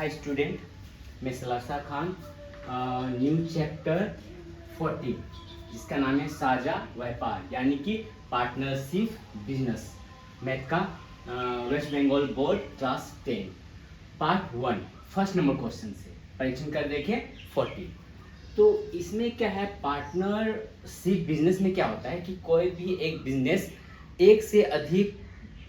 Hi student, मैं सलासा Khan. New chapter 40 जिसका नाम है साझा व्यापार यानी कि पार्टनरशिप बिजनेस, मैथ का West Bengal board class 10 part 1 first number question से परीक्षण कर देखें 40। तो इसमें क्या है, पार्टनरशिप बिजनेस में क्या होता है कि कोई भी एक बिजनेस एक से अधिक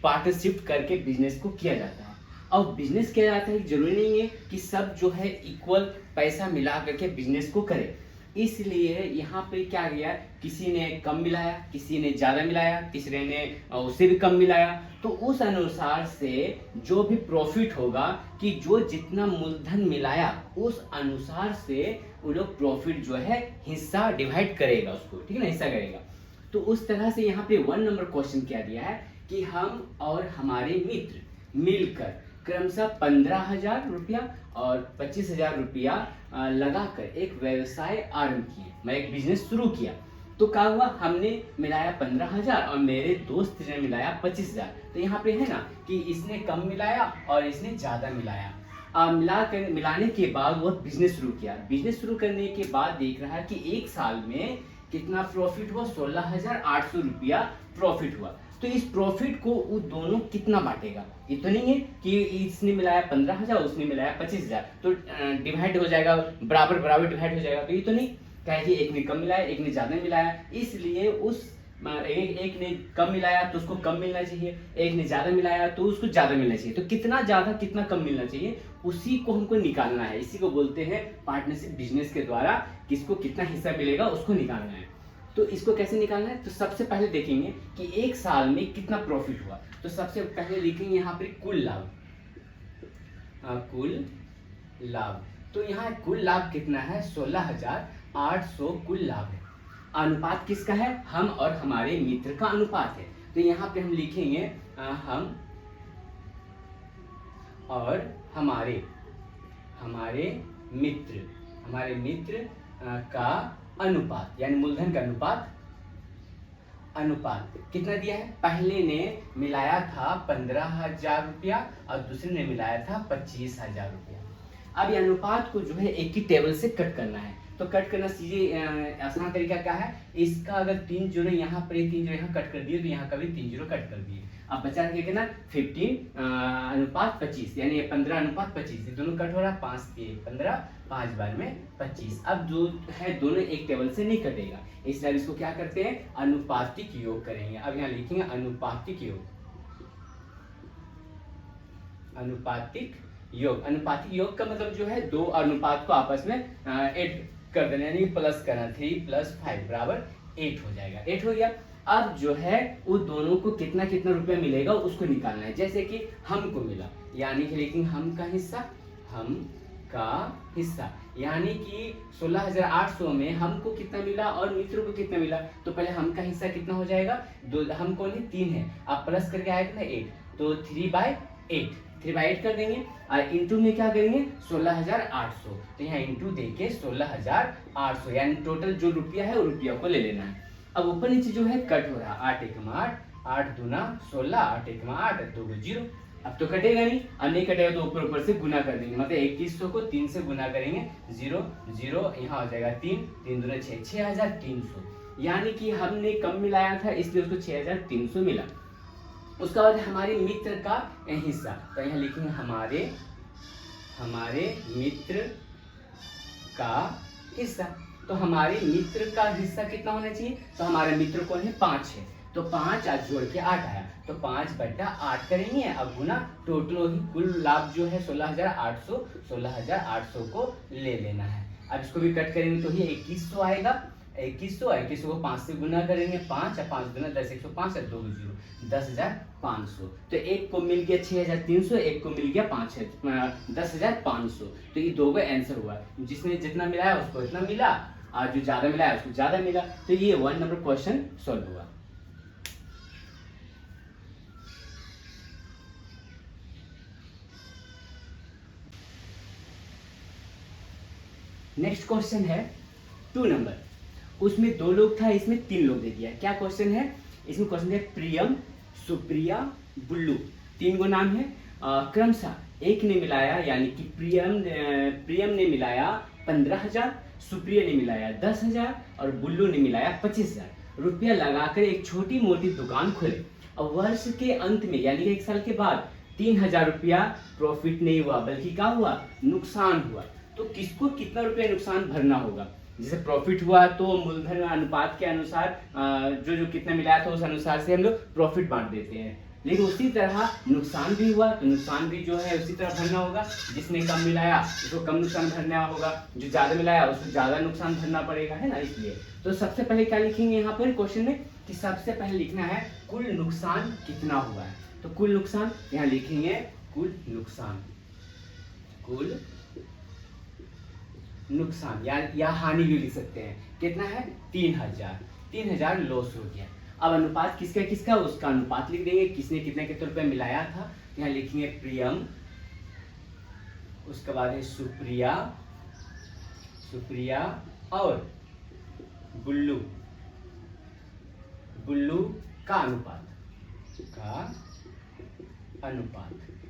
पार्टनरशिप करके बिजनेस को किया जाता है। अब बिजनेस किया जाता है, जरूरी नहीं है कि सब जो है इक्वल पैसा मिला करके बिजनेस को करे। इसलिए यहाँ पे क्या किया, किसी ने कम मिलाया, किसी ने ज़्यादा मिलाया, तीसरे ने उससे भी कम मिलाया। तो उस अनुसार से जो भी प्रॉफिट होगा कि जो जितना मूलधन मिलाया उस अनुसार से वो लोग प्रॉफिट जो है हिस्सा डिवाइड करेगा उसको, ठीक है ना, हिस्सा करेगा। तो उस तरह से यहाँ पे 1 नंबर क्वेश्चन क्या दिया है कि हम और हमारे मित्र मिलकर क्रमशः 15,000 रुपया और 25,000 रुपया लगाकर एक व्यवसाय आरंभ किए, मैं एक बिजनेस शुरू किया। तो क्या हुआ, हमने मिलाया 15,000 और मेरे दोस्त ने मिलाया 25,000। तो यहाँ पे है ना कि इसने कम मिलाया और इसने ज़्यादा मिलाया। मिलाने के बाद वो बिजनेस शुरू किया। बिजनेस शुरू करने के बाद देख रहा है कि एक साल में कितना प्रॉफिट हुआ, 16,800 रुपया प्रॉफिट हुआ। तो इस प्रॉफिट को वो दोनों कितना बांटेगा, ये तो नहीं है कि इसने मिलाया 15,000 उसने मिलाया 25,000 तो डिवाइड हो जाएगा, बराबर बराबर डिवाइड हो जाएगा। तो ये तो नहीं, क्या है कि एक ने कम मिलाया एक ने ज्यादा मिलाया, इसलिए उस एक ने कम मिलाया तो उसको कम मिलना चाहिए, एक ने ज्यादा मिलाया तो उसको ज्यादा मिलना चाहिए। तो कितना ज्यादा कितना कम मिलना चाहिए उसी को हमको निकालना है। इसी को बोलते हैं पार्टनरशिप बिजनेस के द्वारा किसको कितना हिस्सा मिलेगा उसको निकालना है। तो इसको कैसे निकालना है, तो सबसे पहले देखेंगे कि एक साल में कितना प्रॉफिट हुआ। तो सबसे पहले लिखेंगे यहाँ पे कुल लाभ, कुल लाभ। तो यहाँ कुल लाभ कितना है, 16,800 कुल लाभ है। अनुपात किसका है, हम और हमारे मित्र का अनुपात है। तो यहाँ पे हम लिखेंगे हम और हमारे मित्र का अनुपात यानी मूलधन का अनुपात कितना दिया है। पहले ने मिलाया था 15,000 रुपया और दूसरे ने मिलाया था 25,000 रुपया। अब ये अनुपात को जो है एक ही टेबल से कट करना है। तो कट करना सीधे आसान तरीका क्या है, इसका अगर 3 जीरो यहाँ पर 3 जीरो यहाँ कट कर दिए तो यहाँ का भी 3 जीरो कट कर दिए। अब बचा क्या ना 15:25 यानी 15:25, ये दोनों कट हो रहा है, 5 के 15, 5 बार में 25। अब जो है दोनों एक टेबल से नहीं कटेगा, इसलिए इसको क्या करते हैं, अनुपातिक योग करेंगे। अब यहाँ लिखेंगे अनुपातिक योग का मतलब जो है दो अनुपात को आपस में ऐड कर देना यानी प्लस करना, 3 + 5 = 8 हो जाएगा। 8 हो गया। अब जो है वो दोनों को कितना कितना रुपया मिलेगा उसको निकालना है। जैसे कि हमको मिला यानी कि लेकिन हम का हिस्सा यानी कि 16,800 में हमको कितना मिला और मित्रों को कितना मिला। तो पहले हम का हिस्सा कितना हो जाएगा, हम कौन है 3 है, आप प्लस करके आएगा ना 8, तो 3/8 कर देंगे और इंटू में क्या करेंगे 16,800। तो यहाँ इंटू देके 16,800 यानी टोटल जो रुपया है वो रुपया को ले लेना है। अब ऊपर नीचे जो है कट हो रहा है, 8 × 8, 8 दूना 16, 8 × 8, 2 0। अब तो कटेगा नहीं, अब नहीं कटेगा तो ऊपर से गुना कर देंगे, मतलब 2100 को 3 से गुना करेंगे, 0 0 यहाँ हो जाएगा 3 3 दूना 6, 6,300। यानी कि हमने कम मिलाया था इसलिए उसको 6,300 मिला। उसके बाद हमारे मित्र का हिस्सा, तो यहाँ लिखेंगे हमारे मित्र का हिस्सा। तो हमारे मित्र का हिस्सा कितना होना चाहिए, तो हमारे मित्र कौन है 5 है, तो 5 आज जोड़ के 8 आया, तो 5/8 करेंगे। अब गुना टोटल ही कुल लाभ जो है 16,800 को ले लेना है। अब इसको भी कट करेंगे तो ही 2100 आएगा, 2100 को 5 से गुना करेंगे, 5 और 5 गुना 10, 105 और 2 0, 10,500। तो एक को मिल गया 6,300, एक को मिल गया 10,500। तो ये दो का आंसर हुआ, जिसने जितना मिलाया उसको इतना मिला और जो ज्यादा मिलाया उसको ज्यादा मिला। तो ये 1 नंबर क्वेश्चन सॉल्व हुआ। नेक्स्ट क्वेश्चन है 2 नंबर, उसमें 2 लोग था, इसमें 3 लोग दे दिया। क्या क्वेश्चन है, इसमें क्वेश्चन है प्रियम, सुप्रिया, बुल्लू, 3 गो नाम है, क्रमशः एक ने मिलाया यानी कि प्रियम ने मिलाया 15,000, सुप्रिया ने मिलाया 10,000 और बुल्लू ने मिलाया 25,000 रुपया लगाकर एक छोटी मोटी दुकान खोले। और वर्ष के अंत में यानी कि 1 साल के बाद 3,000 रुपया प्रॉफिट नहीं हुआ बल्कि क्या हुआ, नुकसान हुआ। तो किसको कितना रुपया नुकसान भरना होगा? जैसे प्रॉफिट हुआ तो मूलधन अनुपात के अनुसार जो जो कितना मिलाया था उस अनुसार से हम लोग प्रॉफिट बांट देते हैं। लेकिन उसी तरह नुकसान भी हुआ तो नुकसान भी जो है उसी तरह भरना होगा। जिसने कम मिलाया उसको कम नुकसान भरना होगा, जो ज्यादा मिलाया उसको ज्यादा नुकसान भरना पड़ेगा, है ना। इसलिए तो सबसे पहले क्या लिखेंगे यहाँ पर क्वेश्चन में कि सबसे पहले लिखना है कुल नुकसान कितना हुआ है। तो कुल नुकसान यहाँ लिखेंगे कुल नुकसान या हानि भी लिख सकते हैं। कितना है? 3,000 लॉस हो गया। अब अनुपात किसका किसका, उसका अनुपात लिख देंगे। किसने कितने कितने रुपए मिलाया था, यहाँ लिखेंगे प्रियम, उसके बाद है सुप्रिया और बुल्लू का अनुपात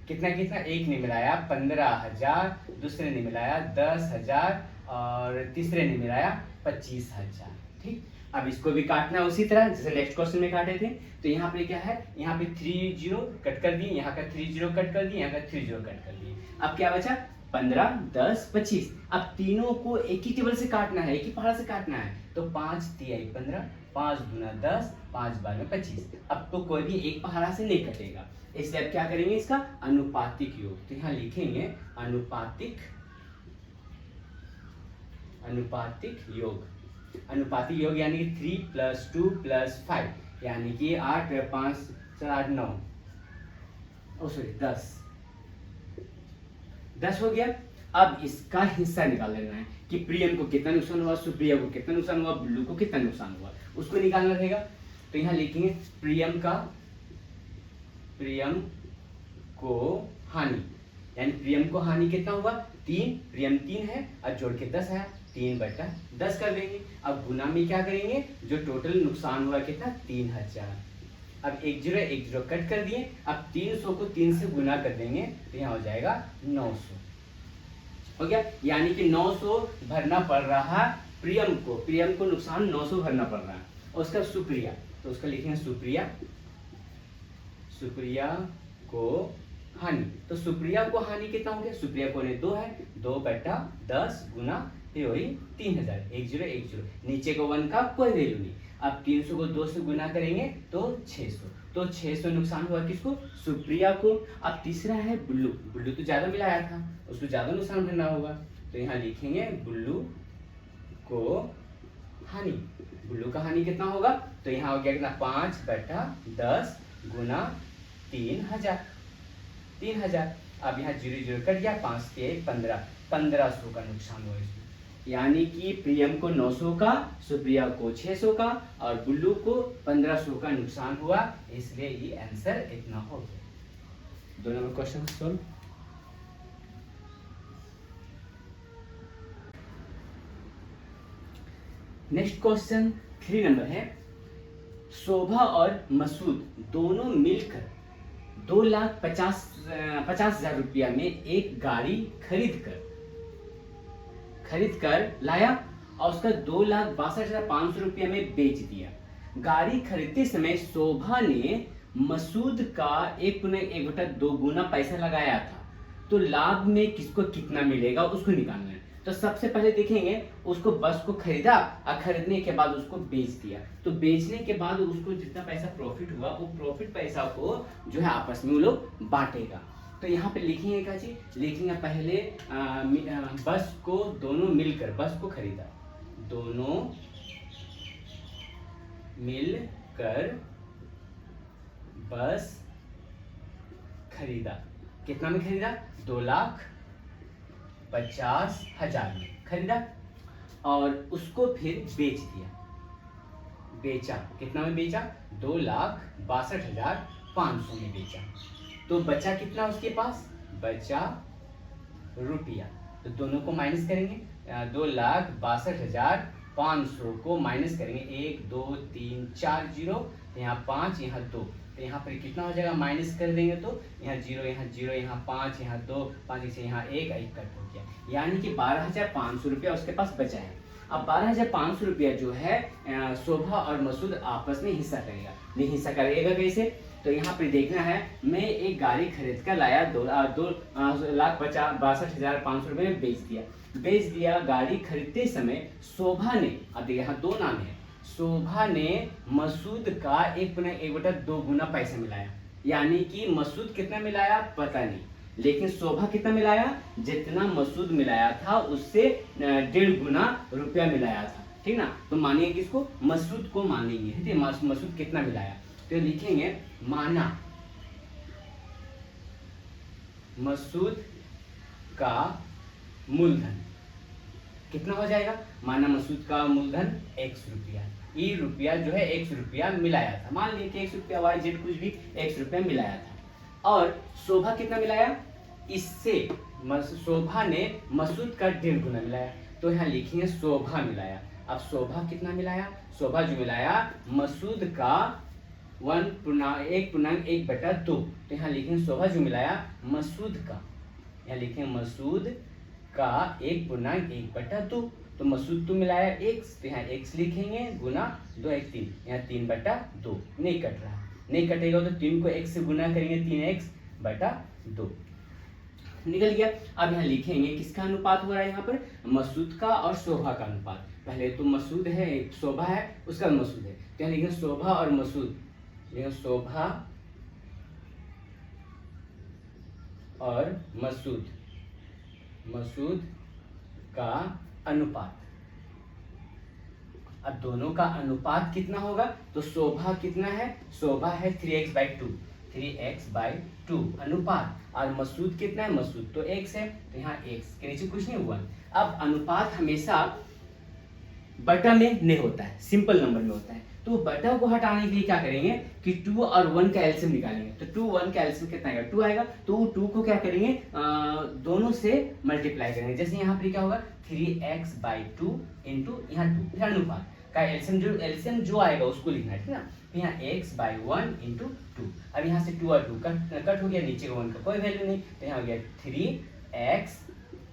कितना कितना, एक ने मिलाया 15,000, दूसरे ने मिलाया 10,000 और तीसरे ने मिलाया 25,000। ठीक, अब इसको भी काटना है उसी तरह जैसे नेक्स्ट क्वेश्चन में काटे थे। तो यहाँ पे क्या है, यहाँ पे 3 0 कट कर दिए, यहाँ का 3 0 कट कर दिए, यहाँ का 3 0 कट कर दिए। अब क्या बचा? 15, 10, 25। अब तीनों को एक ही टेबल से काटना है, एक ही पहाड़ा से काटना है। तो 5 3 15, 5 गुना 10, 5 12 25। अब तो कोई भी एक पहाड़ा से नहीं कटेगा, इसलिए अब क्या करेंगे, इसका अनुपातिक योग। तो यहाँ लिखेंगे अनुपातिक योग यानी कि 3 + 2 + 5 यानी कि 8 5 4 9 10 हो गया। अब इसका हिस्सा निकाल लेना है कि प्रियम को कितना नुकसान हुआ, सुप्रिया को कितना नुकसान हुआ, बुल्लू को कितना नुकसान हुआ, उसको निकालना रहेगा। तो यहाँ लिखेंगे प्रियम को हानि, यानी प्रियम को हानि कितना हुआ, 3, प्रियम 3 है और जोड़ के 10 है, 3/10 कर देंगे। अब गुना में क्या करेंगे, जो टोटल नुकसान हुआ कितना, 3,000। अब 1 0 कट कर दिए। अब 300 को 3 से गुना कर देंगे तो यहाँ हो जाएगा 900 हो गया। यानी कि 900 भरना पड़ रहा है प्रियम को नुकसान 900 भरना पड़ रहा है। और उसका सुप्रिया, तो उसका लिखेंगे सुप्रिया को हानि। तो सुप्रिया को हानि कितना हो गया, सुप्रिया को 2 है, 2/10 गुना फिर वही 3,000, 1 0 नीचे को 1 का कोई वैल्यू नहीं। अब 300 को 2 से गुना करेंगे तो 600, तो 600 नुकसान हुआ किसको, सुप्रिया को। अब तीसरा है बुल्लू तो ज्यादा मिलाया था, उसको ज्यादा नुकसान भरना होगा। तो यहाँ लिखेंगे बुल्लू को हानि। बुल्लू का हानि कितना होगा, तो यहाँ हो गया कितना, 5/10 गुना 3,000। अब यहाँ 0 0 कट गया, 5 3 15, 1500 का नुकसान हुआ इसमें। यानी कि प्रियम को 900 का, सुप्रिया को 600 का और बुल्लू को 1500 का नुकसान हुआ, इसलिए ये आंसर इतना हो गया। 2 number question solve. Next question 3 number है, शोभा और मसूद दोनों मिलकर 2,50,000 रुपया में एक गाड़ी खरीद कर लाया और उसका 2,62,500 रुपया में बेच दिया। गाड़ी खरीदते समय शोभा ने मसूद का 1/2 गुना पैसा लगाया था, तो लाभ में किसको कितना मिलेगा उसको निकालना है। तो सबसे पहले देखेंगे उसको बस को खरीदा और खरीदने के बाद उसको बेच दिया। तो बेचने के बाद उसको जितना पैसा प्रॉफिट हुआ वो प्रॉफिट पैसा को जो है आपस में वो लोग बांटेगा। तो यहाँ पे लिखेंगे क्या चीज, लिखेंगे पहले बस को दोनों मिलकर बस को खरीदा, दोनों मिलकर बस खरीदा। कितना में खरीदा, 2,50,000 में खरीदा और उसको फिर बेच दिया। बेचा कितना में बेचा, 2,62,500 में बेचा। तो बचा कितना उसके पास, बचा रुपया। तो दोनों को माइनस करेंगे, 2,62,500 को माइनस करेंगे, 1 2 3 4 0, यहाँ 5 यहाँ 2, तो यहाँ पर कितना हो जाएगा, माइनस कर देंगे तो यहाँ जीरो, यहाँ 5, यहाँ 2, 5 से यहाँ 1 कट हो गया, यानी कि 12,500 रुपया उसके पास बचा है। अब 12,500 रुपया जो है शोभा और मसूद आपस में हिस्सा करेगा। नहीं, हिस्सा करेगा कैसे, तो यहाँ पर देखना है, मैं एक गाड़ी खरीद कर लाया, 2,62,500 रुपये में बेच दिया। गाड़ी खरीदते समय शोभा ने, अब देखिए यहाँ दो नाम है, शोभा ने मसूद का 1/2 गुना पैसा मिलाया, यानी कि मसूद कितना मिलाया पता नहीं, लेकिन शोभा कितना मिलाया, जितना मसूद मिलाया था उससे 1.5 गुना रुपया मिलाया था, ठीक ना। तो मानिए किसको, मसूद को मानेंगे, ठीक है, मसूद कितना मिलाया, तो लिखेंगे माना मसूद का मूलधन कितना हो जाएगा, माना मसूद का मूलधन x रुपया, ई रुपया जो है x रुपया मिलाया था, मान लीजिए कि x रुपया y z कुछ भी x रुपया मिलाया था। और शोभा कितना मिलाया, इससे शोभा ने मसूद का 1.5 गुना मिलाया, तो यहाँ लिखेंगे शोभा मिलाया। अब शोभा कितना मिलाया, शोभा जो मिलाया मसूद का 1/1/2, तो यहाँ लिखेंगे शोभा जो मिलाया मसूद का, यहाँ लिखेंगे मसूद का 1/1/2, तो मसूद तो मिलाया x, तो यहाँ x लिखेंगे गुना 2 1 3, यहाँ 3/2 नहीं कट रहा, नहीं कटेगा तो 3 को x से गुना करेंगे, 3x/2 निकल गया। अब यहाँ लिखेंगे किसका अनुपात हो रहा है, यहाँ पर मसूद का और शोभा का अनुपात। पहले तो मसूद है, शोभा है, उसका मसूद है, तो यहाँ लिखेंगे शोभा और मसूद, शोभा और मसूद का अनुपात। अब दोनों का अनुपात कितना होगा, तो शोभा कितना है, शोभा है 3x/2 अनुपात, और मसूद कितना है, मसूद तो x है, तो यहाँ x के नीचे कुछ नहीं हुआ। अब अनुपात हमेशा बटा में नहीं होता है, सिंपल नंबर में होता है, तो बटा को हटाने के लिए क्या करेंगे कि 2 और 1 का एलसीएम निकालेंगे, तो 2 1 का एलसीएम कितना आएगा, 2 आएगा, तो 2 को क्या करेंगे दोनों से मल्टीप्लाई करेंगे। जैसे यहाँ पर क्या होगा 3x/2 इंटू यहाँ 2, फिर अनुपात का एलसीएम जो आएगा उसको लिखना है, ठीक ना। तो यहाँ x/1 इंटू 2, अब यहाँ से 2 और 2 कट हो गया, नीचे का 1 का कोई वैल्यू नहीं, तो यहाँ हो गया 3x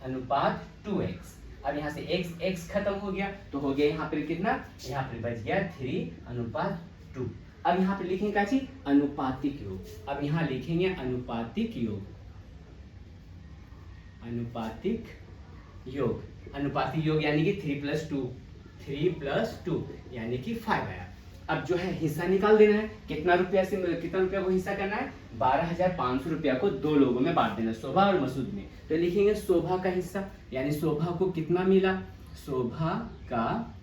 अनुपात 2x। अब यहाँ से x खत्म हो गया, तो हो गया यहाँ पर कितना, यहाँ पर बच गया 3/2। अब यहाँ पे लिखेंगे क्या चीज, अनुपातिक योग। अब यहाँ लिखेंगे अनुपातिक योग, अनुपातिक योग यानी कि 3 + 2 यानी कि 5 आया। अब जो है हिस्सा निकाल देना है, कितना रुपया को हिस्सा करना है, 12,500 रुपया को 2 लोगों में बांट देना, शोभा और मसूद में। तो लिखेंगे शोभा का हिस्सा, यानी शोभा को कितना मिला, शोभा का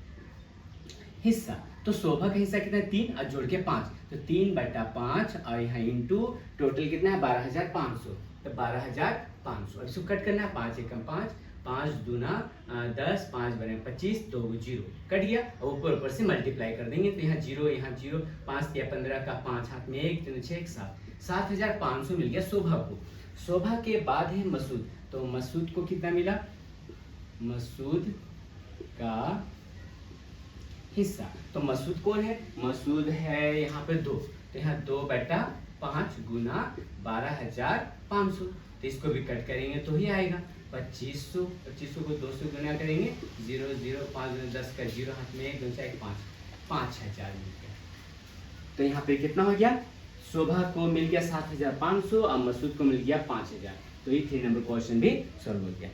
हिस्सा, तो शोभा का हिस्सा कितना है 3 और जोड़ के 5, तो 3/5 और यहाँ इंटू टोटल कितना है 12,500, तो 12,500। अब इसको कट करना है, 5 एकम 5, 5 दूना 10, 5 बने 25, 2 0 कट गया, और ऊपर से मल्टीप्लाई कर देंगे, तो यहाँ 0, 5 या 15 का 5 हाथ में 1 3 6 7, 7,500 मिल गया शोभा को। शोभा के बाद है मसूद, तो मसूद को कितना मिला, मसूद का हिस्सा, तो मसूद कौन है, मसूद है यहाँ पे 2, तो यहाँ 2/5 गुना 12,500, तो इसको भी कट करेंगे तो ही आएगा 2500 को 2 से गुना करेंगे, 0 0 5 10 का 0 हाथ में 1 2 4 5, 5,000 मिल गया। तो यहाँ पे कितना हो गया, शोभा को मिल गया 7,500 और मसूद को मिल गया 5,000, तो ये 3 नंबर क्वेश्चन भी सॉल्व हो गया।